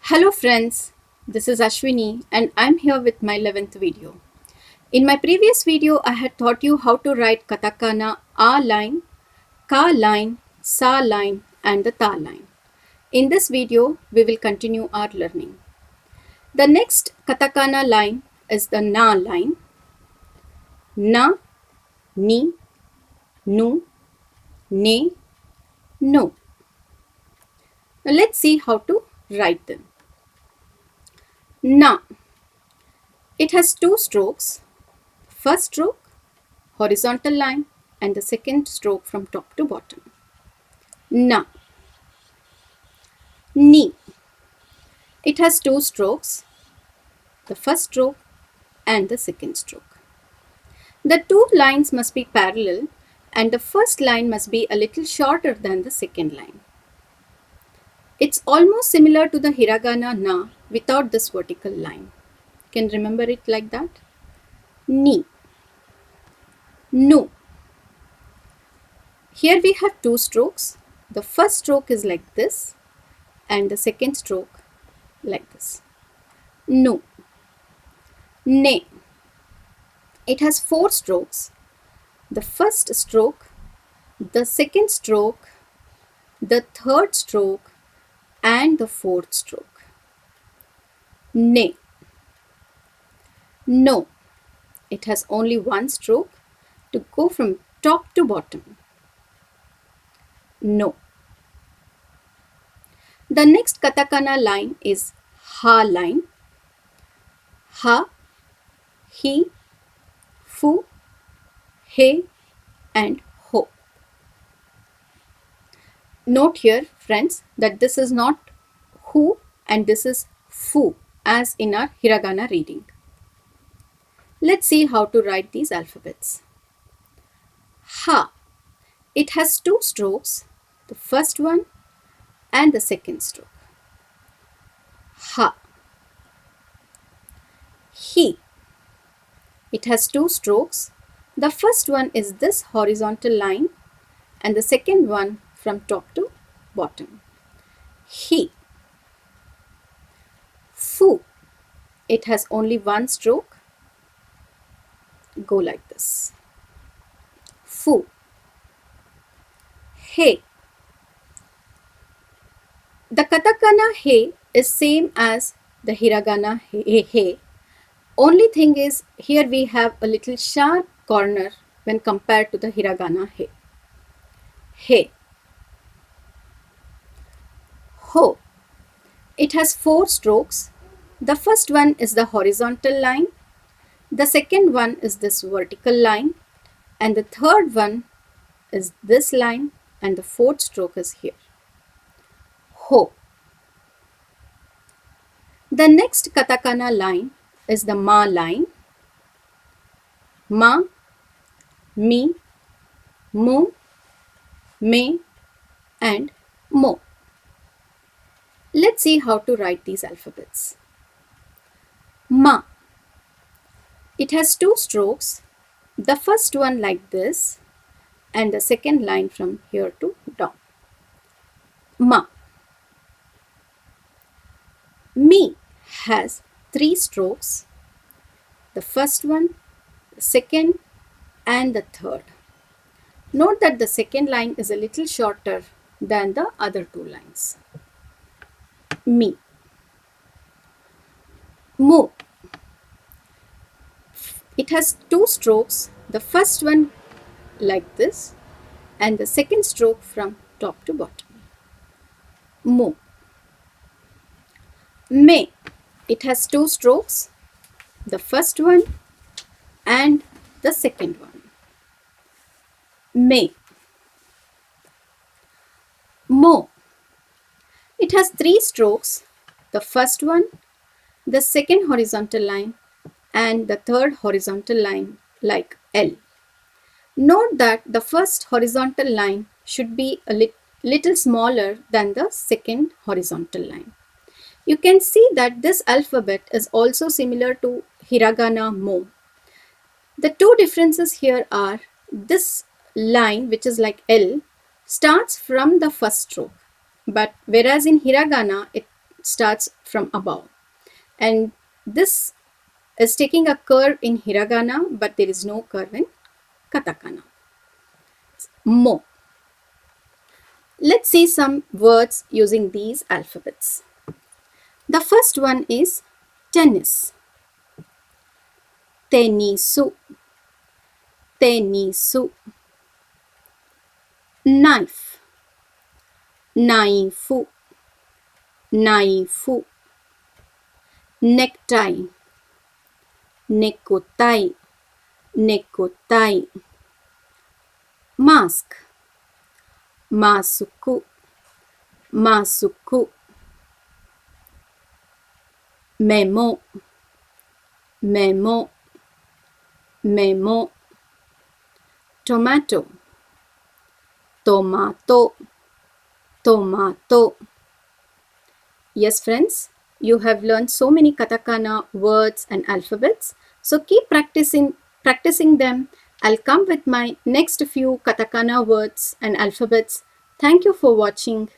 Hello friends, this is Ashwini and I'm here with my 11th video. In my previous video, I had taught you how to write katakana A line, Ka line, Sa line and the Ta line. In this video, we will continue our learning. The next katakana line is the Na line. Na, Ni, Nu, Ne, No. Now let's see how to write them. Na. It has two strokes. First stroke, horizontal line, and the second stroke from top to bottom. Na. Ni. It has two strokes, the first stroke and the second stroke. The two lines must be parallel and the first line must be a little shorter than the second line. It's almost similar to the hiragana na without this vertical line. Can remember it like that? Ni. Nu. Here we have two strokes. The first stroke is like this and the second stroke like this. Nu. Ne. It has four strokes. The first stroke, the second stroke, the third stroke and the fourth stroke. Ne. No. It has only one stroke to go from top to bottom. No. The next katakana line is Ha line. Ha, He, Fu, He and Ho. Note here friends that this is not Hu and this is Fu as in our hiragana reading. Let's see how to write these alphabets. Ha. It has two strokes, the first one and the second stroke. Ha. He. It has two strokes. The first one is this horizontal line and the second one from top to bottom. He. Fu. It has only one stroke. Go like this. Fu. He. The katakana he is same as the hiragana he. Only thing is here we have a little sharp corner when compared to the hiragana he. He. Ho. It has four strokes. The first one is the horizontal line. The second one is this vertical line. And the third one is this line. And the fourth stroke is here. Ho. The next katakana line is the Ma line. Ma, Mi, Mu, Me and Mo. Let's see how to write these alphabets. Ma. It has two strokes. The first one like this and the second line from here to down. Ma. Mi has three strokes. The first one, the second and the third. Note that the second line is a little shorter than the other two lines. Mi. Mu. It has two strokes. The first one like this and the second stroke from top to bottom. Mu. Me. It has two strokes. The first one and the second one. Me. Mo. It has three strokes. The first one, the second horizontal line and the third horizontal line like L. Note that the first horizontal line should be a little smaller than the second horizontal line. You can see that this alphabet is also similar to hiragana mo. The two differences here are this line, which is like L, starts from the first stroke, but whereas in hiragana it starts from above. And this is taking a curve in hiragana, but there is no curve in katakana. Mo. Let's see some words using these alphabets. The first one is tennis. Tenisu. Tenisu. Knife. Naifu. Naifu. Necktie. Nekotai. Nekotai. Mask. Masuku. Masuku. Memo. Memo. Memo. Tomato. Tomato. Tomato. Yes, friends, you have learned so many katakana words and alphabets. So keep practicing them. I'll come with my next few katakana words and alphabets. Thank you for watching.